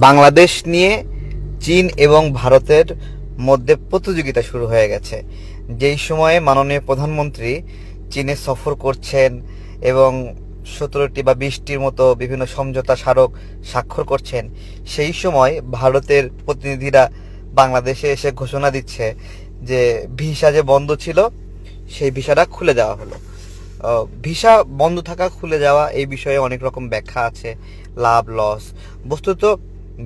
বাংলাদেশ নিয়ে চীন এবং ভারতের মধ্যে প্রতিযোগিতা শুরু হয়ে গেছে। যেই সময়ে মাননীয় প্রধানমন্ত্রী চীনে সফর করছেন এবং 17টি বা 20টির মতো বিভিন্ন সমঝোতা স্মারক স্বাক্ষর করছেন, সেই সময় ভারতের প্রতিনিধিরা বাংলাদেশে এসে ঘোষণা দিচ্ছে যে ভিসা যে বন্ধ ছিল সেই ভিসাটা খুলে দেওয়া হলো। ভিসা বন্ধ থাকা খুলে যাওয়া এই বিষয়ে অনেক রকম ব্যাখ্যা আছে, লাভ লস। বস্তুত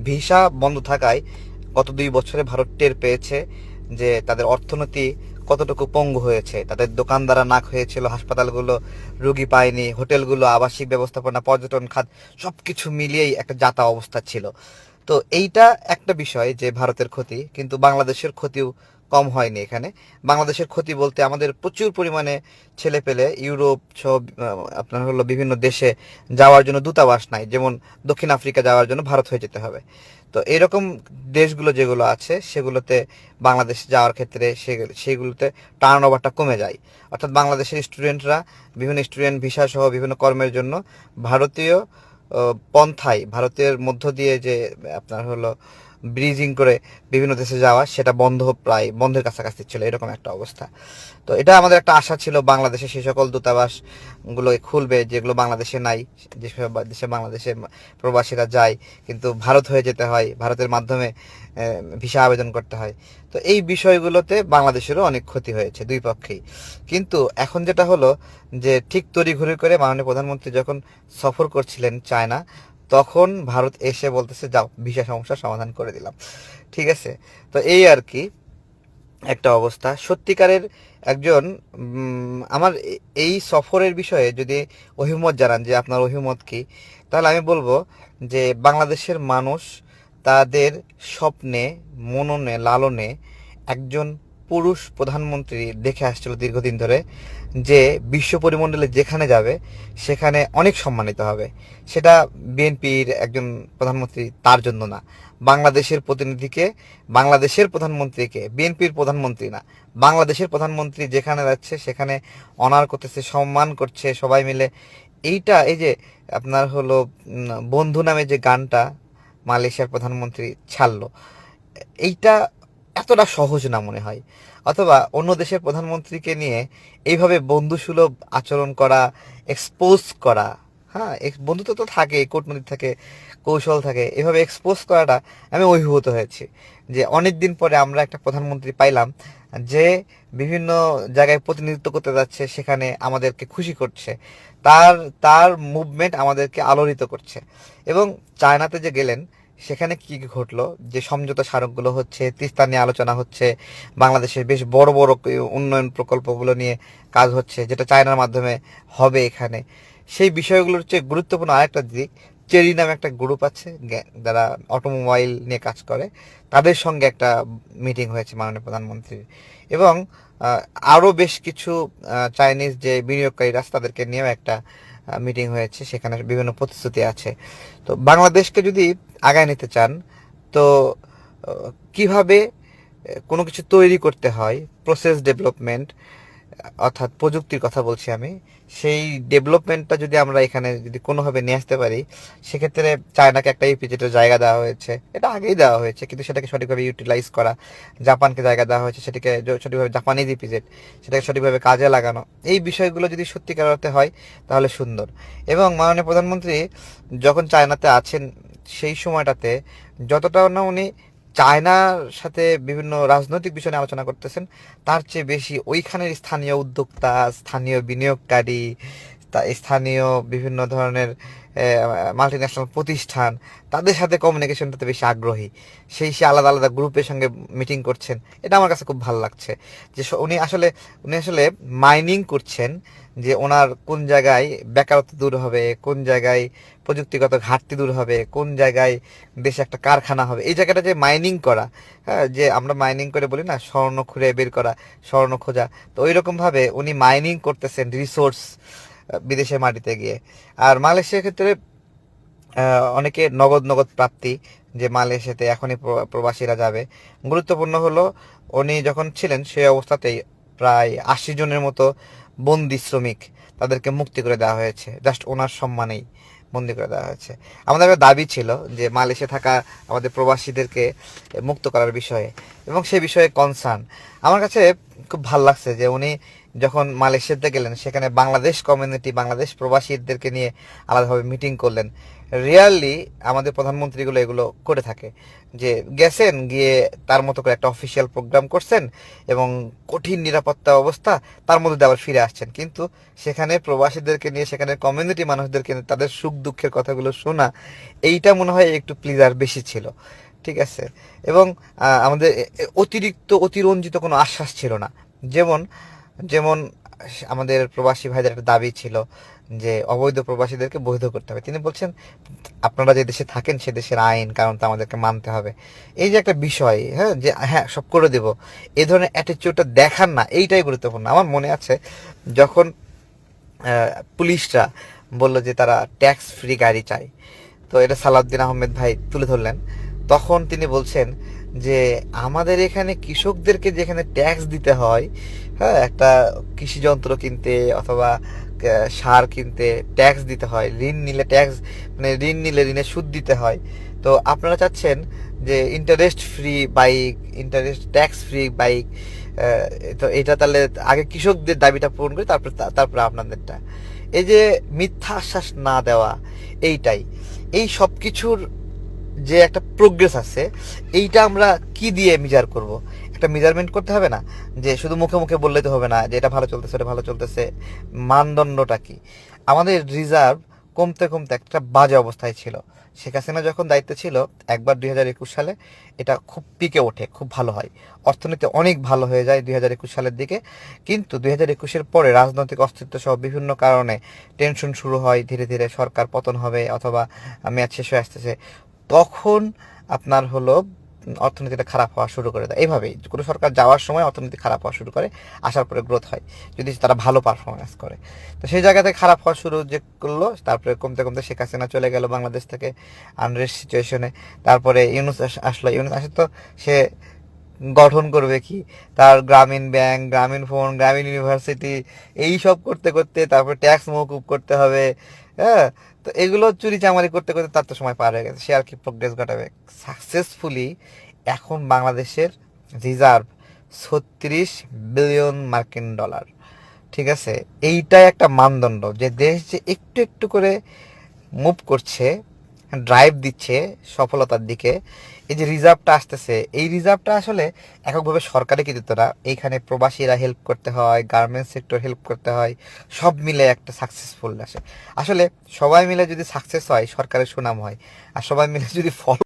ভিসা বন্ধ থাকায় গত 2 বছরে ভারত টের পেয়েছে যে তাদের অর্থনীতি কতটুকু পঙ্গু হয়েছে। তাদের দোকানদারা নাক হয়েছিল, হাসপাতালগুলো রুগী পায়নি, হোটেলগুলো, আবাসিক ব্যবস্থাপনা, পর্যটন খাত সব কিছু মিলিয়েই একটা যাতা অবস্থা ছিল। তো এইটা একটা বিষয় যে ভারতের ক্ষতি, কিন্তু বাংলাদেশের ক্ষতিও কম হয়নি এখানে। বাংলাদেশের ক্ষতি বলতে আমাদের প্রচুর পরিমাণে ছেলে পেলে ইউরোপ সহ আপনার হলো বিভিন্ন দেশে যাওয়ার জন্য দূতাবাস নাই। যেমন দক্ষিণ আফ্রিকা যাওয়ার জন্য ভারত হয়ে যেতে হবে। তো এরকম দেশগুলো যেগুলো আছে সেগুলোতে বাংলাদেশ যাওয়ার ক্ষেত্রে সেগুলোতে টার্ন ওভারটা কমে যায়। অর্থাৎ বাংলাদেশের স্টুডেন্টরা বিভিন্ন স্টুডেন্ট ভিসা সহ বিভিন্ন কর্মের জন্য ভারতীয় পন্থায়, ভারতের মধ্য দিয়ে যে আপনার হলো ব্রিজিং করে বিভিন্ন দেশে যাওয়া, সেটা প্রায় বন্ধের কাছাকাছি ছিল, এরকম একটা অবস্থা। তো এটা আমাদের একটা আশা ছিল বাংলাদেশে সেই সকল দূতাবাসগুলো খুলবে যেগুলো বাংলাদেশে নাই, যেসব দেশে বাংলাদেশের প্রবাসীরা যায় কিন্তু ভারত হয়ে যেতে হয়, ভারতের মাধ্যমে ভিসা আবেদন করতে হয়। তো এই বিষয়গুলোতে বাংলাদেশেরও অনেক ক্ষতি হয়েছে দুই পক্ষেই। কিন্তু এখন যেটা হলো যে ঠিক তড়িঘড়ি করে মাননীয় প্রধানমন্ত্রী যখন সফর করছিলেন চায়না, তখন ভারত এসে বলতেছে যাও ভিসা সমস্যার সমাধান করে দিলাম। ঠিক আছে, তো এই আর কি একটা অবস্থা। সত্যিকারের একজন আমার এই সফরের বিষয়ে যদি অভিমত জানান যে আপনার অভিমত কি, তাহলে আমি বলবো যে বাংলাদেশের মানুষ তাদের স্বপ্নে, মননে, লালনে একজন পুরুষ প্রধানমন্ত্রী দেখে আসছিল দীর্ঘদিন ধরে, যে বিশ্ব পরিমণ্ডলে যেখানে যাবে সেখানে অনেক সম্মানিত হবে। সেটা বিএনপির একজন প্রধানমন্ত্রী তার জন্য না, বাংলাদেশের প্রতিনিধিকে, বাংলাদেশের প্রধানমন্ত্রীকে, বিএনপির প্রধানমন্ত্রী না, বাংলাদেশের প্রধানমন্ত্রী যেখানে যাচ্ছে সেখানে অনার করতেছে, সম্মান করছে সবাই মিলে। এইটা এই যে আপনার হলো বন্ধু নামে যে গানটা মালয়েশিয়ার প্রধানমন্ত্রী ছাড়লো, এইটা এতটা সহজ না মনে হয়। অথবা অন্য দেশের প্রধানমন্ত্রীকে নিয়ে এইভাবে বন্ধুসুলভ আচরণ করা, এক্সপোজ করা, হ্যাঁ বন্ধুত্ব তো থাকে, কূটনৈতিক থাকে, কৌশল থাকে, এভাবে এক্সপোজ করাটা আমি অভিভূত হয়েছি যে অনেক দিন পরে আমরা একটা প্রধানমন্ত্রী পাইলাম যে বিভিন্ন জায়গায় প্রতিনিধিত্ব করতে যাচ্ছে, সেখানে আমাদেরকে খুশি করছে, তার তার মুভমেন্ট আমাদেরকে আলোড়িত করছে। এবং চায়নাতে যে গেলেন সেখানে কি কি ঘটলো, যে সমঝোতা স্মারকগুলো হচ্ছে, তিস্তা নিয়ে আলোচনা হচ্ছে, বাংলাদেশের বেশ বড় বড় উন্নয়ন প্রকল্পগুলো নিয়ে কাজ হচ্ছে যেটা চায়নার মাধ্যমে হবে এখানে। সেই বিষয়গুলোর চেয়ে গুরুত্বপূর্ণ আরেকটা দিক, চেরি নামে একটা গ্রুপ আছে যারা অটোমোবাইল নিয়ে কাজ করে, তাদের সঙ্গে একটা মিটিং হয়েছে মাননীয় প্রধানমন্ত্রীর। এবং আরও বেশ কিছু চাইনিজ যে বিনিয়োগকারীরা আছে তাদেরকে নিয়েও একটা মিটিং হয়েছে, সেখানে বিভিন্ন প্রতিশ্রুতি আছে। তো বাংলাদেশকে যদি আগায় নিতে চান, তো কিভাবে কোনো কিছু তৈরি করতে হয়, প্রসেস ডেভেলপমেন্ট, অর্থাৎ প্রযুক্তির কথা বলছি আমি, সেই ডেভেলপমেন্টটা যদি আমরা এখানে যদি কোনোভাবে নিয়ে আসতে পারি, সেক্ষেত্রে চায়নাকে একটা ইপিজেডের জায়গা দেওয়া হয়েছে, এটা আগেই দেওয়া হয়েছে কিন্তু সেটাকে সঠিকভাবে ইউটিলাইজ করা, জাপানকে জায়গা দেওয়া হয়েছে সেটাকে সঠিকভাবে, জাপানিজ ইপিজেড, সেটাকে সঠিকভাবে কাজে লাগানো, এই বিষয়গুলো যদি সত্যিকার অর্থে হয় তাহলে সুন্দর। এবং মাননীয় প্রধানমন্ত্রী যখন চায়নাতে আছেন সেই সময়টাতে যতটা না উনি চায়নার সাথে বিভিন্ন রাজনৈতিক বিষয় নিয়ে আলোচনা করতেছেন, তার চেয়ে বেশি ওইখানের স্থানীয় উদ্যোক্তা, স্থানীয় বিনিয়োগকারী, স্থানীয় বিভিন্ন ধরনের মাল্টি ন্যাশনাল প্রতিষ্ঠান, তাদের সাথে কমিউনিকেশনটাতে বেশি আগ্রহী। সে আলাদা আলাদা গ্রুপের সঙ্গে মিটিং করছেন, এটা আমার কাছে খুব ভালো লাগছে। যে উনি আসলে মাইনিং করছেন যে ওনার কোন জায়গায় বেকারত্ব দূর হবে, কোন জায়গায় প্রযুক্তিগত ঘাটতি দূর হবে, কোন জায়গায় দেশে একটা কারখানা হবে, এই জায়গাটা যে মাইনিং করা, হ্যাঁ যে আমরা মাইনিং করে বলি না স্বর্ণ খুঁড়ে বের করা, স্বর্ণ খোঁজা, তো ওই রকমভাবে উনি মাইনিং করতেছেন রিসোর্স বিদেশের মাটিতে গিয়ে। আর মালয়েশিয়ার ক্ষেত্রে অনেকে নগদ নগদ প্রাপ্তি, যে মালয়েশিয়াতে এখনই প্রবাসীরা যাবে। গুরুত্বপূর্ণ হলো উনি যখন ছিলেন সেই অবস্থাতেই প্রায় 80 জনের মতো বন্দি শ্রমিক তাদেরকে মুক্তি করে দেওয়া হয়েছে, জাস্ট ওনার সম্মানেই বন্দি করে দেওয়া হয়েছে। আমাদের একটা দাবি ছিল যে মালয়েশিয়া থাকা আমাদের প্রবাসীদেরকে মুক্ত করার বিষয়ে, এবং সে বিষয়ে কনসার্ন আমার কাছে খুব ভালো লাগছে যে উনি যখন মালয়েশিয়াতে গেলেন সেখানে বাংলাদেশ কমিউনিটি, বাংলাদেশ প্রবাসীদেরকে নিয়ে আলাদাভাবে মিটিং করলেন। রিয়ালি আমাদের প্রধানমন্ত্রীগুলো এগুলো করে থাকে, যে গেছেন, গিয়ে তার মতো করে একটা অফিসিয়াল প্রোগ্রাম করছেন এবং কঠিন নিরাপত্তা অবস্থা, তার মধ্যে দিয়ে আবার ফিরে আসছেন। কিন্তু সেখানে প্রবাসীদেরকে নিয়ে, সেখানে কমিউনিটি মানুষদেরকে নিয়ে তাদের সুখ দুঃখের কথাগুলো শোনা, এইটা মনে হয় একটু প্লিজার বেশি ছিল। ঠিক আছে। এবং আমাদের অতিরঞ্জিত কোনো আশ্বাস ছিল না। যেমন যেমন আমাদের প্রবাসী ভাইদের একটা দাবি ছিল যে অবৈধ প্রবাসীদেরকে বৈধ করতে হবে। তিনি বলছেন আপনারা যে দেশে থাকেন সে দেশের আইন কারণ তা আমাদেরকে মানতে হবে। এই যে একটা বিষয়, হ্যাঁ, যে হ্যাঁ সব করে দেব, এই ধরনের অ্যাটিটিউডটা দেখান না, এইটাই গুরুত্বপূর্ণ। আমার মনে আছে যখন পুলিশরা বলল যে তারা ট্যাক্স ফ্রি গাড়ি চায়, তো এটা সালাউদ্দিন আহমেদ ভাই তুলে ধরলেন। তখন তিনি বলছেন যে আমাদের এখানে কৃষকদেরকে যেখানে ট্যাক্স দিতে হয়, হ্যাঁ, একটা কৃষি যন্ত্র কিনতে অথবা সার কিনতে ট্যাক্স দিতে হয়, ঋণ নিলে ট্যাক্স, মানে ঋণ নিলে ঋণের সুদ দিতে হয়। তো আপনারা চাচ্ছেন যে interest free bike, interest tax free bike. তো এটা তাহলে আগে কৃষকদের দাবিটা পূরণ করি, তারপর আপনাদেরটা। এই যে মিথ্যা আশ্বাস না দেওয়া, এইটাই, এই সব কিছুর যে একটা প্রোগ্রেস আছে, এইটা আমরা কি দিয়ে মেজার করব? একটা মেজারমেন্ট করতে হবে না, যে শুধু মুখে মুখে বললে তো হবে না যে এটা ভালো চলতেছে, এটা ভালো চলতেছে। মানদণ্ডটা কি? আমাদের রিজার্ভ কমতে কমতে একটা বাজে অবস্থায় ছিল। শেখ হাসিনা যখন দায়িত্বে ছিল একবার 2021 সালে এটা খুব পিকে ওঠে, খুব ভালো হয়, অর্থনীতি অনেক ভালো হয়ে যায় 2021 সালের দিকে। কিন্তু 2021-এর পরে রাজনৈতিক অস্তিত্ব সহ বিভিন্ন কারণে টেনশন শুরু হয়, ধীরে ধীরে সরকার পতন হবে অথবা মেয়াদ শেষ হয়ে আসতেছে, তখন আপনার হলো অর্থনীতিটা খারাপ হওয়া শুরু করে দেয়। এইভাবেই কোনো সরকার যাওয়ার সময় অর্থনীতি খারাপ হওয়া শুরু করে, আসার পরে গ্রোথ হয় যদি তারা ভালো পারফরমেন্স করে। তো সেই জায়গাতে খারাপ হওয়া শুরু যে করলো, তারপরে কমতে কমতে শেখ হাসিনা চলে গেল বাংলাদেশ থেকে আনরেস্ট সিচুয়েশনে। তারপরে ইউনূস আসলো। ইউনূস আসে তো সে গঠন করবে কি, তার গ্রামীণ ব্যাংক, গ্রামীণ ফোন, গ্রামীণ ইউনিভার্সিটি, এই সব করতে করতে তারপর ট্যাক্স মওকুফ করতে হবে, হ্যাঁ। তো এগুলো চুরি চামারি করতে করতে তার তো সময় পার হয়ে গেছে, সে আর কি প্রোগ্রেস ঘটাবে? সাকসেসফুলি এখন বাংলাদেশের রিজার্ভ 36 বিলিয়ন মার্কিন ডলার। ঠিক আছে। এইটাই একটা মানদণ্ড যে দেশ যে একটু একটু করে মুভ করছে, ড্রাইভ দিচ্ছে সফলতার দিকে। এই যে রিজার্ভটা আসতেছে, এই রিজার্ভটা আসলে এককভাবে সরকারে কি দিত না, এইখানে প্রবাসীরা হেল্প করতে হয়, গার্মেন্টস সেক্টর হেল্প করতে হয়, সব মিলে একটা সাকসেসফুল আসে। আসলে সবাই মিলে যদি সাকসেস হয় সরকারের সুনাম হয়, আর সবাই মিলে যদি ফল